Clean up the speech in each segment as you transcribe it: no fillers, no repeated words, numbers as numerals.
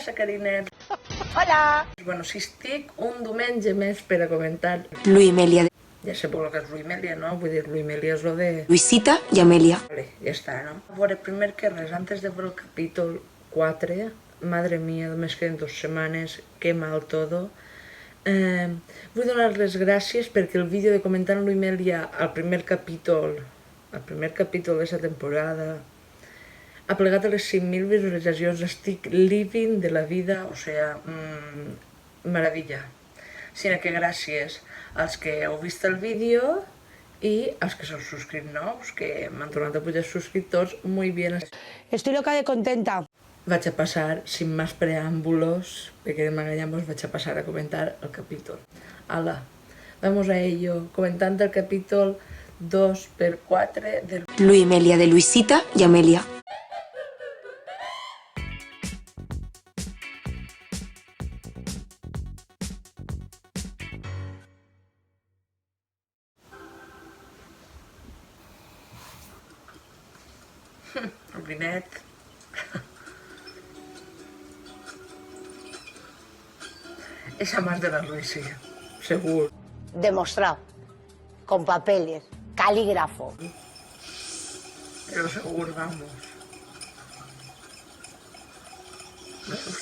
passa, Carinet? Hola! Bueno, si estic un diumenge més per a comentar... Luimelia. Ja sé per què és Luimelia, no? Vull dir, Luimelia és lo de... Luisita i Amelia. Vale, ja està, no? A veure, primer que res, antes de veure el capítol 4, madre mía, només queden 2 setmanes, que mal todo. Vull donar les gràcies perquè el vídeo de comentar amb Luimelia al primer capítol d'aquesta temporada ha plegat a les 5.000 visualitzacions. Estic living de la vida, o sea, meravella. Sinó que gràcies als que heu vist el vídeo i als que s'heu subscrit nous, que m'han tornat a pujar subscriptors muy bien. Estoy loca de contenta. Vaig a pasar, sin más preámbulos, porque me engañamos, vaig a pasar a comentar el capítulo. Hala, vamos a ello, comentando el capítulo 2x4 del... Luimelia de Luisita y Amelia. Rubinet. Esa más de la Luisi, seguro. Demostrado. Con papeles. Calígrafo. Pero seguro, vamos.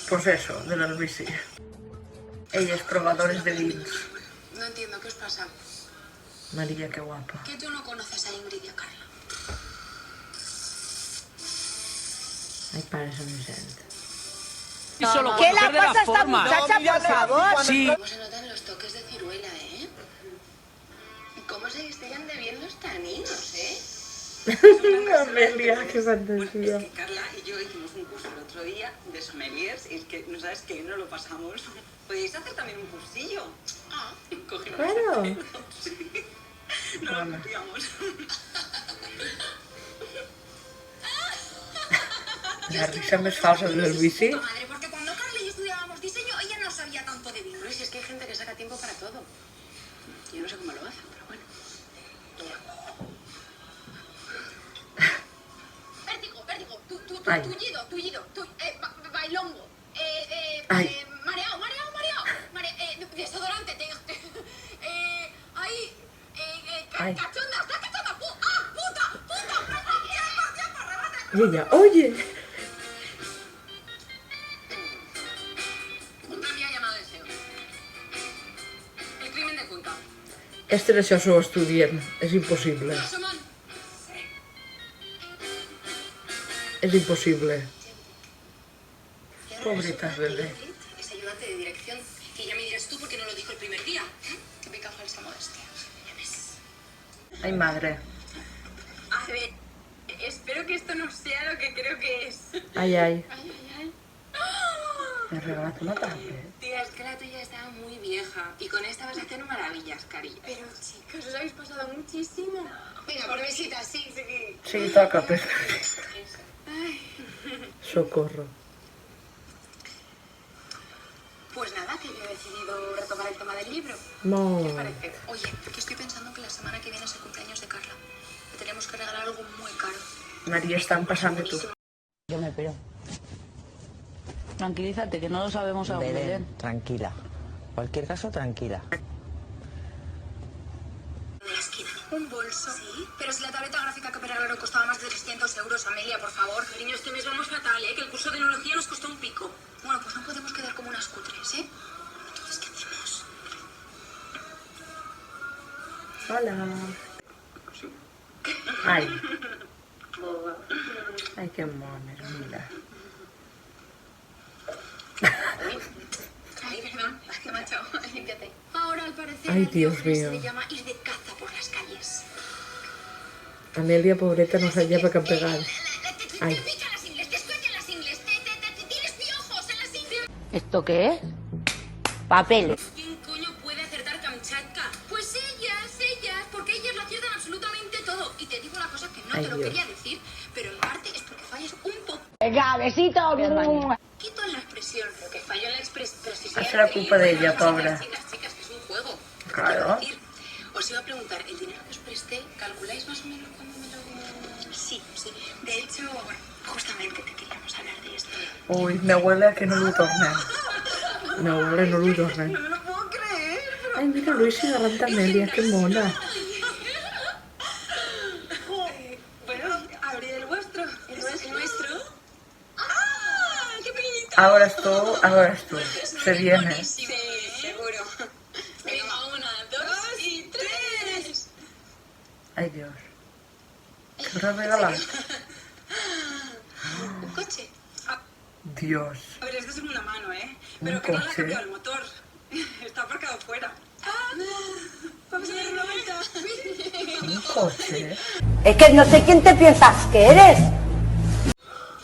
Pues eso, de la Luisi. Ellos probadores de vins. No entiendo, ¿qué os pasa? María, qué guapa. ¿Que tú no conoces a Ingrid y a Carla? Ay, pares a mi gente. ¿Qué la pasa a esta muchacha, por favor? Sí. ¿Cómo se notan los toques de ciruela, eh? ¿Cómo se distillan de bien los taninos, Amelia, qué fantasía. Es que Carla y yo hicimos un curso el otro día de sommeliers y es que no sabes qué no lo pasamos. Podéis hacer también un cursillo. Ah, cogimos. Claro. Sí. No lo copiamos. La risa más falsa de la Luisi. Madre, porque cuando Carla y yo estudiábamos diseño, ella no sabía tanto de vino. Si es que hay gente que saca tiempo para todo. Yo no sé cómo lo hacen, pero bueno. Vértigo, Ay. tullido, bailongo, Ay. mareado, desodorante, ahí, Ay. cachonda, está cachonda, puta, Y ella, oye. una mía llamada deseo. El crimen de Cuenca. Este no s'ho estudien, és impossible. Rosamond. És impossible. Pobreta bebé. Es ayudante de dirección. Y ya me dirás tú por qué no lo dijo el primer día. Que peca falsa modestia. Ya ves. Ai, madre. A ver, espero que esto no sea lo que creo que es. Ai, ai. Ay. Me he regalat una tablet. Tía, es que la tuya estaba muy vieja. Y con esta vas a hacer maravillas, cariño. Pero chicos, os habéis pasado muchísimo. Venga, por visitas, sí. Sí, toca, però... Eso. Ay. Socorro. Pues nada, que yo he decidido retomar el tema del libro. No. ¿Qué os parece? Oye, que estoy pensando que la semana que viene es el cumpleaños de Carla. Le tenemos que regalar algo muy caro. María, están pasando tú. Yo me piro. Tranquilízate, que no lo sabemos aún, Belén. Tranquila. Cualquier caso, tranquila. De la esquina. ¿Un bolso? Sí. Pero si la tableta gráfica que me regalaron costaba más de 300 euros, Amelia, por favor. Cariño, este mes vamos fatal, ¿eh? Que el curso de enología nos costó un pico. Bueno, pues no podemos quedar como unas cutres, ¿eh? Entonces, ¿qué hacemos? Hola. Ai. Ai, que mona, mira. Ay, perdón, es que me ha echado. Límpiate. Ahora, al parecer, Ay, el Dios viaje mío. se le llama ir de caza por las calles. Amelia, pobreta, no sabia per què pegar. Ai. Te pican las ingles, te escuechan las ingles, tienes piojos en las ingles. ¿Esto qué es? Papeles. ¿Quién coño puede acertar Kamchatka? Pues ellas, porque ellas lo aciertan absolutamente todo. Y te digo una cosa que no Ay, te lo Dios. quería decir, pero en parte es porque fallas un poco. Venga, besito. Quito en la expresión, pero que fallo en la expresión. Pero si Es la culpa de ella, pobre. Chicas, que es un juego. Claro. Quiero decir, os iba a preguntar, ¿el dinero que os presté, calculáis más o menos cuándo me lo...? Sí. De hecho, bueno, Justamente te queríamos hablar de esto. Ui, me huele a que no lo tornem. Me huele, no lo tornem. No me lo puedo creer. Ay, mira, Luis y Garanta Amelia, qué mona. Bueno, abrid el vuestro. ¿El nuestro? ¡Ah! ¡Qué pequeñito! Ahora esto. Se viene. Sí, seguro. Venga, 1, 2 y 3. Ay, Dios. ¿Qué me regalas? Un coche. Dios. A ver, es de segunda mano, ¿eh? Un Pero que no le ha coche. cambiado el motor. Está aparcado fuera. Vamos a dar una vuelta. Un coche. Es que no sé quién te piensas que eres.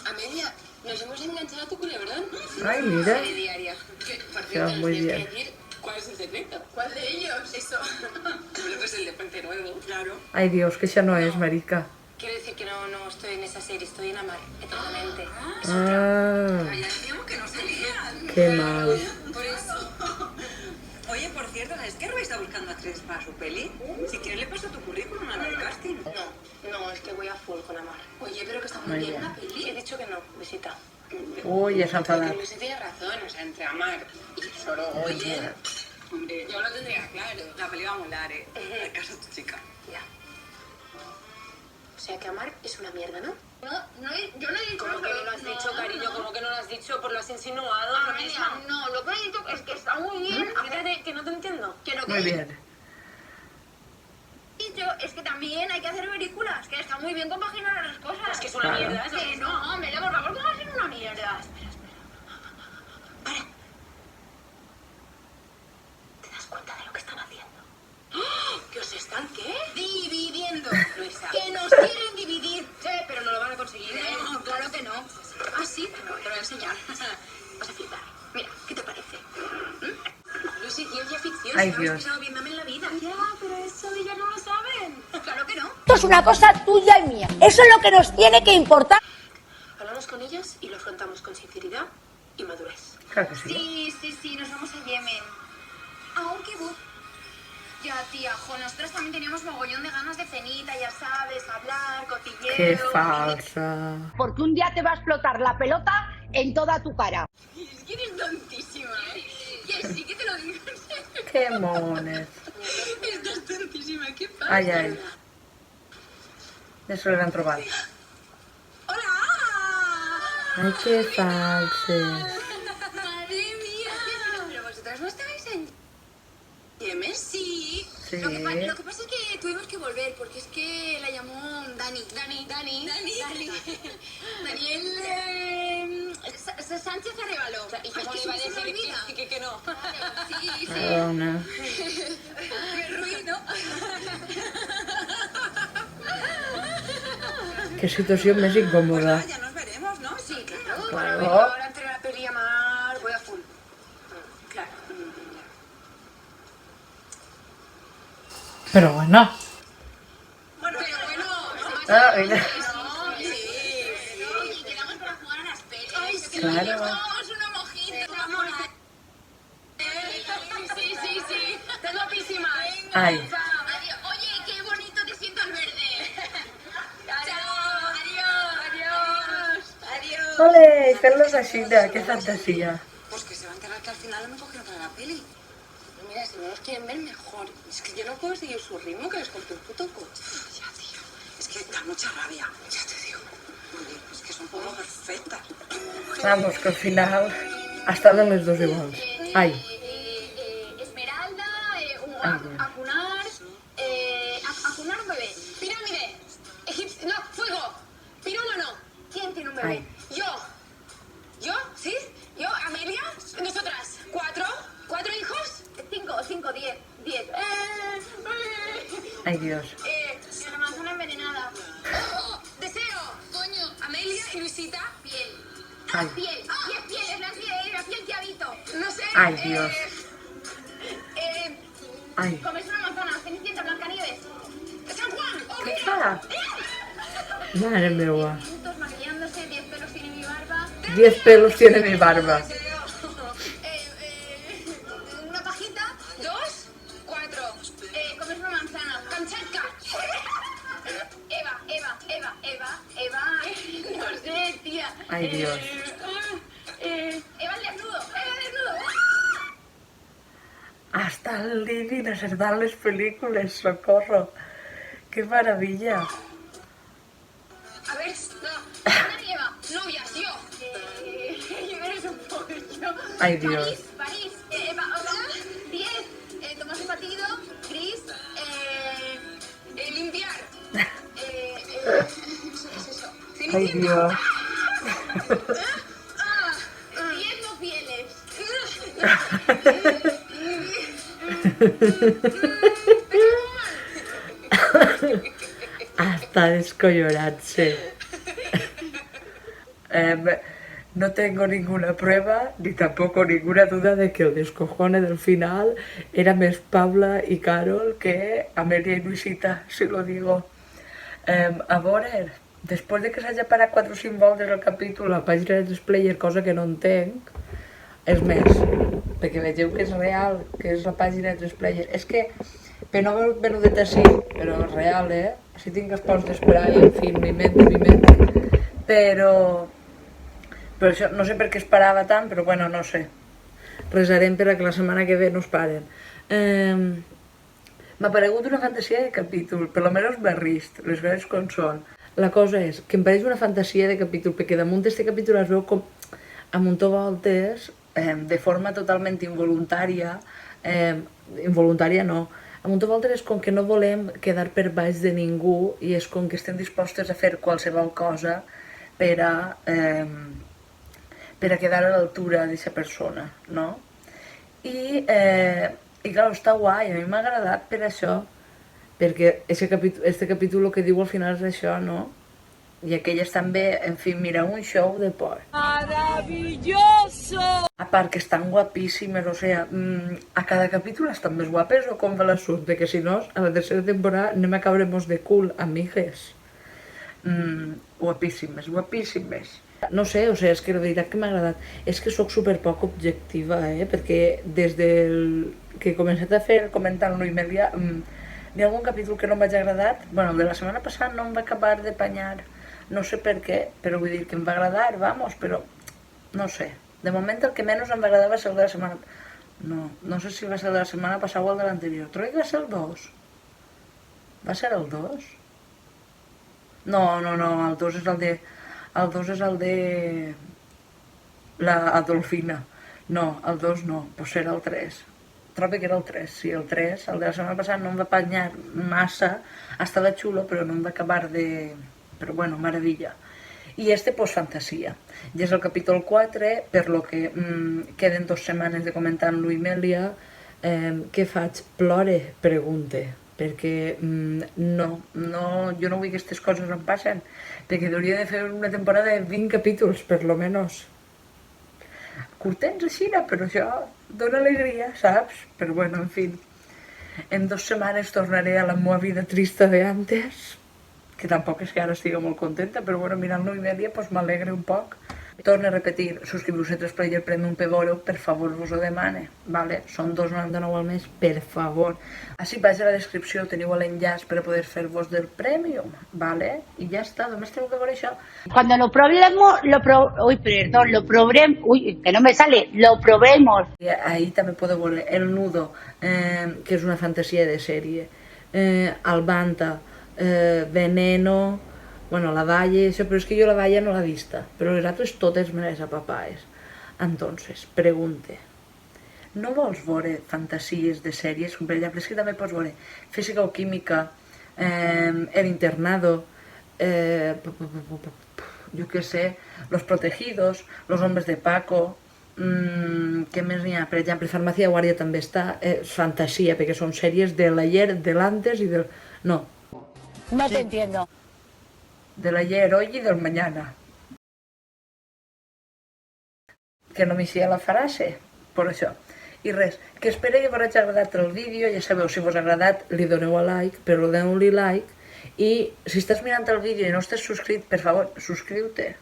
Amelia, nos hemos enganchado a tu culebrón. Ay, mira. Diaria. Que, por Queda cierto, nos muy tienes bien. que decir cuál es el secreto. ¿Cuál de ellos? Eso. Bueno, pues el de Puente Nuevo. Claro. Ay, Dios, que ya no es, marica. Quiero decir que no estoy en esa serie, estoy en Amar, eternamente. Ah, Ya decíamos que no salían. qué mal. Por eso. Oye, por cierto, ¿sabes que Rubí está buscando actrices para su peli? Si quieres le paso tu currículum a la de casting. No, es que voy a full con Amar. Oye, pero que está muy Muy bien bien. la peli. He dicho que no, visita. Uy, ya se ha enfadado. Luis tiene razón, o sea, entre Amar y solo oye. Hombre, yo lo tendría claro. La peli va a molar, ¿eh? De casa a tu chica. Ya. O sea que Amar es una mierda, ¿no? Yo no he dicho ¿Cómo que no lo has dicho, cariño? ¿Cómo que no lo has dicho? Pues lo has insinuado. lo mismo. No, lo que he dicho es que está muy bien. Fíjate que no te entiendo. Que lo que Muy he bien. dicho es que también hay que hacer películas, que está muy bien compaginar las cosas. Es que es una Claro. mierda. Que no, Amelia, por favor, ¿cómo va a ser una mierda? ¿Te das cuenta de lo que están haciendo? ¿Que os están qué? Dividiendo. Luisa. Que nos quieren dividir. Sí, pero no lo van a conseguir, ¿eh? No, claro que no. Ah, sí, no, te lo voy a enseñar. Vas a flipar. Mira, ¿qué te parece? Lucy, ciencia ficción. Ay, si no Dios. hemos pisado Vietnam en la vida. Ya, pero eso ellas no lo saben. Claro que no. Esto es una cosa tuya y mía. Eso es lo que nos tiene que importar. Hablamos con ellas y lo afrontamos con sinceridad y madurez. Claro que sí. Sí, nos vamos a Yemen. A un kibutz. Ya, tía, nosotros también teníamos mogollón de ganas de cenita, ya sabes, hablar, cotilleo. Qué falsa. Porque un día te va a explotar la pelota en toda tu cara. Es que eres tontísima, ¿eh? Que sí que te lo digo. Qué mones. Estás tontísima, ¿qué pasa? Ay, ay. Ya se lo han trobat. ¡Hola! Ay, qué falses. ¡Madre mía! ¿Pero vosotras no estabais en Yemen? Sí. Sí. Lo que pasa es que tuvimos que volver porque es que la llamó Dani. Daniel Sánchez Arevalo. ¿Y cómo le iba a decir que no? Sí. Perdona. Qué ruido. Qué situación más incómoda. Ya nos veremos, ¿no? Sí, claro. Claro. Ahora entre la peli y Amar voy a full. Claro. Pero bueno. Bueno, Ah, venga. Oye, quedamos para jugar a las pelis. Ay, sí. Claro. Vamos una mojita. Vamos. Sí. ¡Estás guapísima! Ay. Adiós. Oye, qué bonito te siento al verde. Chao. Adiós. Ole, Carlos Asita, qué fantasía. Pues que se va a enterar que al final no me cogieron para la peli. Mira, si no nos quieren ver, mejor. Es que yo no puedo seguir su ritmo, que les corté un puto coche. Ya, tío. Es que da mucha rabia. Ya te digo. Oye, es que son como perfectas. Vamos, que al final ha estado en los dos iguals. Ay, Esmeralda, Ay, Dios. acunar un bebé. Pirámide. No, fuego. Pirómano. ¿Quién tiene un bebé? ay. ¿Yo? ¿Sí? ¿Yo? ¿Amelia? ¿Nosotras? ¿4? ¿4 hijos? 5, 10. Ay, Dios. La manzana envenenada. ¡Oh! ¡Deseo! Coño. ¿Amelia y Luisita? Piel. Ay. Piel, es la piel que habito. No sé. Ay, Dios. Ay. Comerse una manzana, Cenicienta, Blancanieves. ¡San Juan! ¡Oh, ¿Qué mira! fa? Madre meva. Minutos maquillándose, 10 pelos tiene mi barba. 10 pelos tiene mi barba. Una pajita. 2, 4. Comerse una manzana. Kamchatka. Eva. No sé, Ay, Dios. Eva al desnudo, Eva al desnudo. Hasta el living acertar les películas, socorro. ¡Qué maravilla! A ver, no, Ana y Eva, novias, yo. Yo eres un pollo. Ay, Dios. París, Eva, hola, 10, Tomás el batido, Cris, limpiar. Eso es eso. Ay, Dios. 10 no fieles. Hasta descollonarse. No tengo ninguna prueba ni tampoco ninguna duda de que el descojone del final era más Paula y Carol que Amelia y Luisita, si lo digo. A veure, després de que s'hagi parat 4 o 5 voltes el capítol a la pàgina de Splayer, cosa que no entenc, és més, perquè vegeu que és real, que és la pàgina de Splayer. És que, per no haver venut així, però és real, si tinc els pots d'esperar, en fi, mi mente. Però això, no sé per què es parava tant, però bueno, no sé. Resarem per a que la setmana que ve no es paren. M'ha paregut una fantasia de capítol, per lo menos barrist, les coses com són. La cosa és que em pareix una fantasia de capítol, perquè damunt d'aquest capítol es veu com a muntó voltes, de forma totalment involuntària, involuntària no, a muntó voltes és com que no volem quedar per baix de ningú i és com que estem dispostes a fer qualsevol cosa per a quedar a l'altura d'aquesta persona, no? I clar, està guai, a mi m'ha agradat per això, perquè este capítol que diu al final és això, no? I aquelles també, en fi, mira, un show de por. ¡Maravilloso! A part que estan guapíssimes, o sea, a cada capítol estan més guapes o com va l'assumpte, que si no, a la tercera temporada anem a cabremos de cul, amigues. Guapíssimes, guapíssimes. No sé, o sigui, és que la veritat que m'ha agradat. És que sóc superpoc objectiva, perquè des del que he començat a fer comentant-lo i Amelia, hi ha algun capítol que no m'ha agradat. Bueno, el de la setmana passada no em va acabar de panyar, no sé per què, però vull dir que em va agradar, vamos, però no sé. De moment el que menys em va agradar va ser el de la setmana... No sé si va ser el de la setmana passada o el de l'anterior. Trobo que va ser el 2. Va ser el 2? No, el 2 és el de... El 2 és el de... la Adolfina. No, el 2 no, doncs serà el 3. Trobo que era el 3, sí, el 3. El de la setmana passada no em va apanyar massa, estava xulo, però no em va acabar de... Però bueno, meravella. I este, pues, fantasia. Ja és el capítol 4, per lo que queden 2 setmanes de comentar-lo i Amelia. Què faig? Plore? Pregunte. Perquè no, jo no vull que aquestes coses em passen, perquè hauria de fer una temporada de 20 capítols, per lo menos. Curtens així, però això dona alegria, saps? Però bueno, en fi, en 2 setmanes tornaré a la meva vida trista de antes, que tampoc és que ara estigui molt contenta, però bueno, mirant-lo i Amelia, pues m'alegre un poc. Torno a repetir, subscriviu-vos a Splayer Premium per veure-ho, per favor, vos ho demane, vale? Són 2,99 al mes, per favor. Així baix a la descripció teniu l'enllaç per a poder fer-vos del Premium, vale? I ja està, només teniu que veure això. Cuando lo probemos, lo probemos. Ahí també podeu veure El Nudo, que és una fantasia de sèrie, Albanta, Veneno... Bueno, la Valle, això, però és que jo la Valle no l'he vista, però les altres totes me les apapaes. Entonces, pregunte, no vols veure fantasies de sèries? Per exemple, és que també pots veure Física o Química, El Internado, jo què sé, Los Protegidos, Los Hombres de Paco, què més n'hi ha? Per exemple, Farmàcia de Guàrdia també està, fantasia, perquè són sèries de l'ayer, de l'antes i del... No. No te entiendo. De l'ayer, hoy y del mañana. Que no m'hi sia la frase, per això. I res, que espero que vos hagi agradat el vídeo, ja sabeu, si vos ha agradat li doneu a like, però doneu-li like, i si estàs mirant el vídeo i no estàs subscrit, per favor, subscriu-te.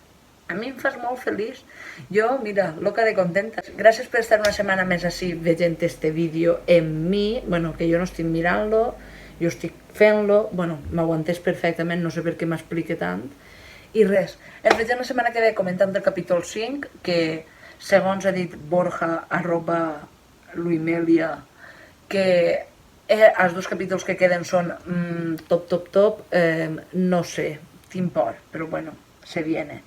A mi em fas molt feliç. Jo, mira, loca de contenta. Gràcies per estar una setmana més així veient este vídeo en mi, bueno, que jo no estic mirant-lo, jo estic fent-lo, bueno, m'aguantés perfectament, no sé per què m'explique tant, I res, ens veiem la setmana que ve comentant el capítol 5, que segons ha dit Borja, @Luimelia, que els 2 capítols que queden són top, no sé, tinc por, però bueno, se viene.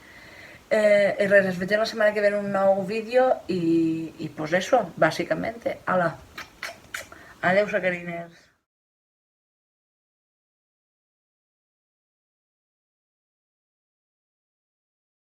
I res, ens veiem la setmana que ve en un nou vídeo i pues eso, básicamente. Ala, adeu sacarines.